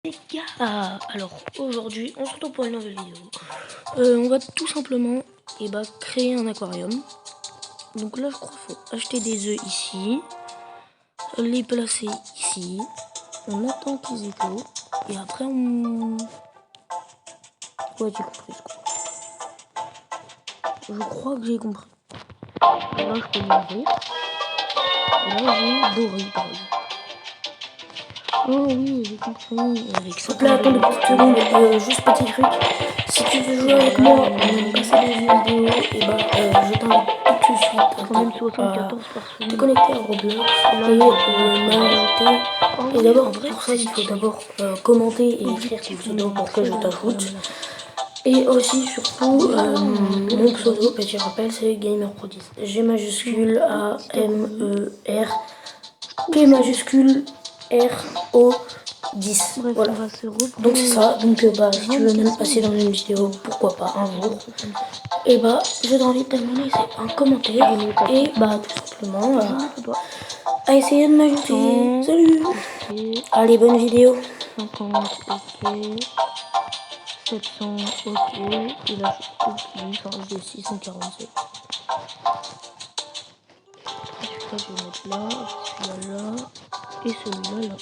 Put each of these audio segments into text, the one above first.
les gars, alors aujourd'hui on se retrouve pour une nouvelle vidéo. On va tout simplement créer un aquarium. Donc là je crois qu'il faut acheter des œufs ici, les placer ici, on attend qu'ils éclosent et après on... Ouais, j'ai compris ce coup. Je crois que j'ai compris. Là je peux l'ouvrir. Et là j'ai doré par exemple. Oh oui, j'ai compris. Avec ça. Là, attends 2 petites secondes, juste petit truc. Si tu veux jouer avec moi, même passer dans une vidéo, et je t'invite tout de suite à te connecter à Roblox et m'ajouter. Et d'abord, pour ça, il faut d'abord commenter et écrire ton pseudo pour que je t'ajoute. Et aussi, surtout, mon pseudo, petit rappel, c'est GamerPro10. G majuscule A M E R P majuscule R O 10. Bref, voilà. Donc c'est ça. Donc si tu veux même passer dans une vidéo, pourquoi pas un jour. Et je t'invite à me laisser un commentaire et tout simplement à essayer de m'ajouter. Salut. Allez, bonne vidéo. 50, ok. 700, ok. Et là je trouve j'ai 647. Celui-là je vais mettre là, celui-là là et celui-là là.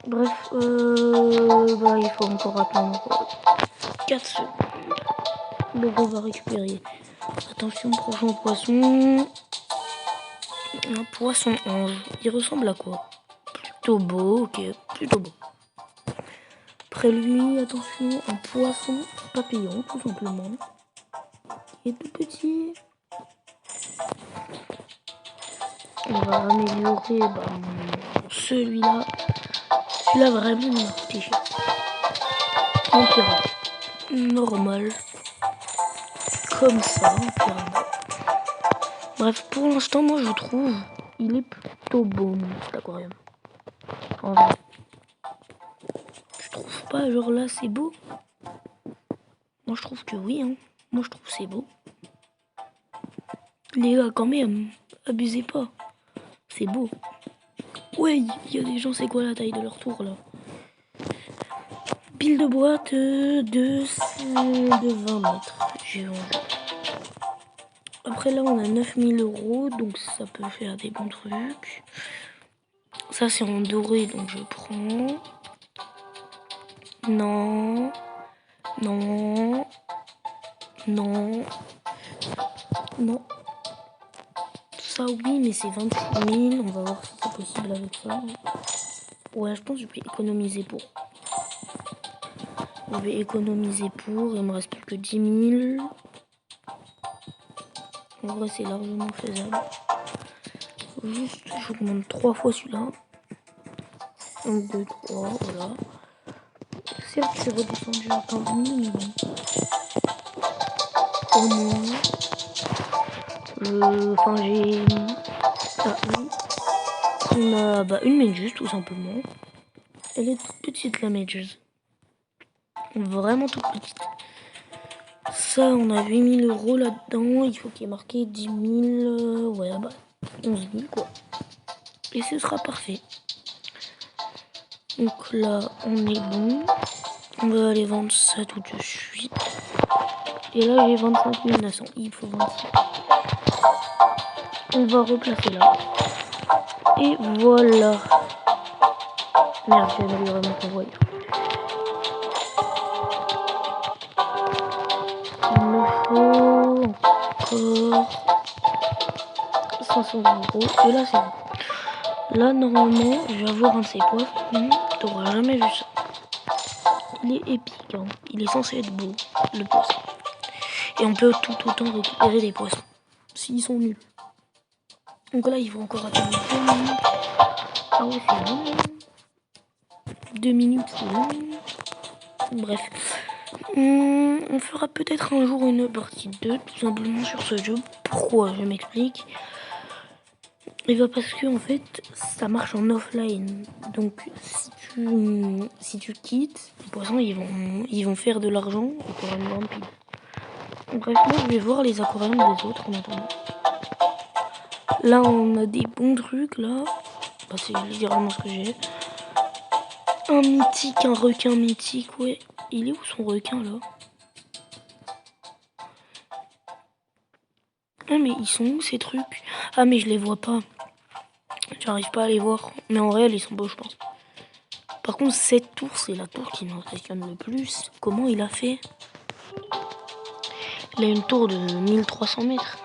Bref, il faut encore attendre 4 secondes. Donc on va récupérer. Attention, prochain poisson. Un poisson ange. Il ressemble à quoi? Plutôt beau, ok, plutôt beau. Après lui, attention, un poisson papillon, tout simplement. Il est tout petit. On va améliorer celui-là. Celui-là vraiment il m'a coûté cher. Un pirate. Normal. Comme ça, un pirate. Bref, pour l'instant, moi je trouve il est plutôt beau cet aquarium. En vrai. Je trouve pas, genre là c'est beau. Moi je trouve que oui, hein. Moi je trouve que c'est beau. Les gars, quand même, abusez pas. C'est beau. Ouais, il y a des gens, c'est quoi la taille de leur tour là? Pile de boîte de 20 mètres. J'ai vendu. Après là on a 9000 €, donc ça peut faire des bons trucs. Ça c'est en doré, donc je prends. Non. Non. Non. Non. Ça oui, mais c'est 26 000. On va voir si c'est possible avec ça. Ouais, je pense que je vais économiser pour. Je vais économiser pour. Il me reste plus que 10 000. En vrai, c'est largement faisable. Juste, j'augmente 3 fois celui-là. 1, 2, 3, voilà. Certes, c'est redescendu à 15 000, mais bon. Au moins. J'ai... Ah oui. On a une Majus, tout simplement. Elle est toute petite, la Majus. Vraiment toute petite. Ça, on a 8000 € là-dedans. Il faut qu'il y ait marqué 10 000. Ouais, 11 000 quoi. Et ce sera parfait. Donc là, on est bon. On va aller vendre ça tout de suite. Et là, j'ai 25 900. Il faut 26. On va replacer là. Et voilà. Merde, j'ai amélioré mon convoyeur. Il me faut encore 500 €. Et là, c'est bon. Là, normalement, je vais avoir un de ces poissons. T'auras jamais vu ça. Il est épique, hein. Il est censé être beau, le poisson. Et on peut tout autant récupérer des poissons, s'ils sont nuls. Donc là, il faut encore attendre 2 minutes. Ah ouais, c'est long. 2 minutes, c'est long. Bref. On fera peut-être un jour une partie 2, tout simplement sur ce jeu. Pourquoi? Je m'explique. Parce que en fait, ça marche en offline. Donc, si tu quittes, les poissons, ils vont faire de l'argent et tu auras une grande pile. Bref, moi, je vais voir les aquariums des autres en attendant. Là, on a des bons trucs, là. C'est littéralement ce que j'ai. Un mythique, un requin mythique, ouais. Il est où son requin là? Ah mais ils sont où ces trucs? Ah mais je les vois pas. J'arrive pas à les voir. Mais en réel ils sont beaux je pense. Par contre cette tour c'est la tour qui m'impressionne le plus. Comment il a fait? Il a une tour de 1300 mètres.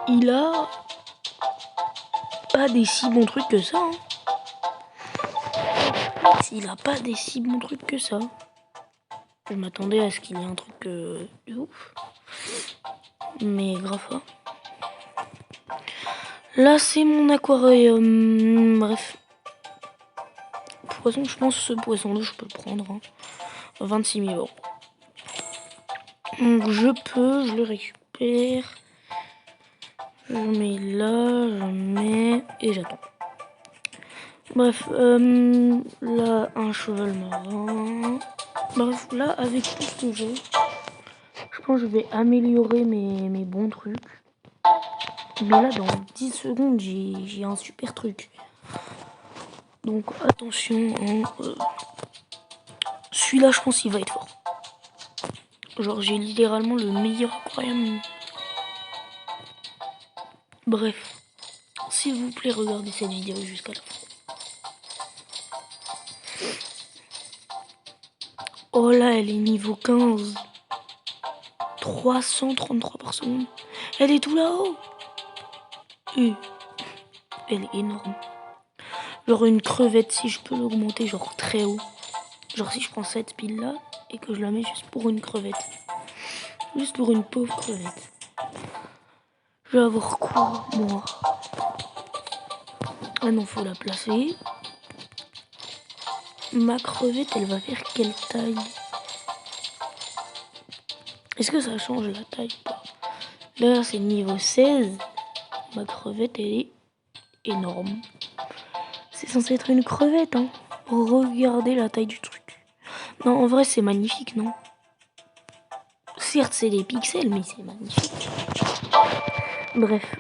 Il a pas des si bons trucs que ça. Hein. Il a pas des si bons trucs que ça. Je m'attendais à ce qu'il y ait un truc de ouf. Mais grave pas. Là, c'est mon aquarium. Bref. Poisson, je pense que ce poisson-là, je peux le prendre. Hein. 26 000 euros. Donc, je le récupère. Je mets là, je mets et j'attends. Bref, là, un cheval marin. Bref, là, avec tout ce que j'ai, je pense que je vais améliorer mes bons trucs. Mais là, dans 10 secondes, j'ai un super truc. Donc, attention. Hein, celui-là, je pense qu'il va être fort. Genre, j'ai littéralement le meilleur aquarium. Bref. S'il vous plaît, regardez cette vidéo jusqu'à la fin. Oh là, elle est niveau 15. 333 par seconde. Elle est tout là-haut. Elle est énorme. Genre une crevette, si je peux l'augmenter genre très haut. Genre si je prends cette pile là et que je la mets juste pour une crevette. Juste pour une pauvre crevette. Je vais avoir quoi, moi? Ah non, faut la placer. Ma crevette, elle va faire quelle taille? Est-ce que ça change la taille ou pas? Là, c'est niveau 16. Ma crevette, elle est énorme. C'est censé être une crevette, hein. Regardez la taille du truc. Non, en vrai, c'est magnifique, non? Certes, c'est des pixels, mais c'est magnifique. Bref.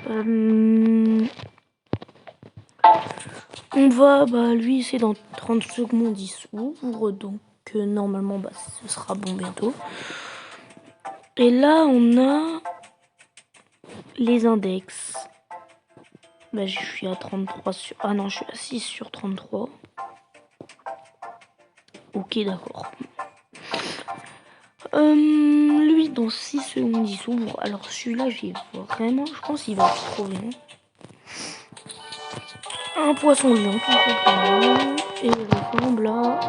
On va, lui, c'est dans 30 secondes, il s'ouvre. Donc, normalement, ce sera bon bientôt. Et là, on a les index. Je suis à 33 sur... Ah non, je suis à 6 sur 33. Ok, d'accord. Lui, dans 6 secondes, il s'ouvre. Alors, celui-là, j'ai vraiment... Je pense qu'il va être trop bien. Un poisson lion, tout simplement. Et il ressemble à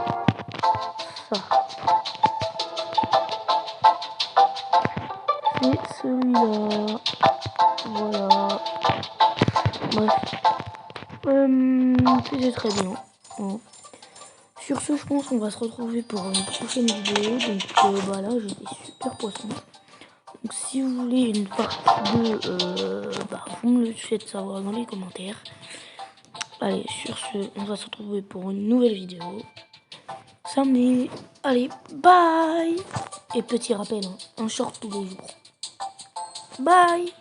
ça. C'est celui-là. Voilà. Bref. C'est très bien. Hein. Sur ce, je pense qu'on va se retrouver pour une prochaine vidéo. Donc là, j'ai des super poissons. Donc si vous voulez une partie 2, vous me le faites savoir dans les commentaires. Allez, sur ce, on va se retrouver pour une nouvelle vidéo. Samedi. Allez, bye. Et petit rappel, hein, un short tous les jours. Bye.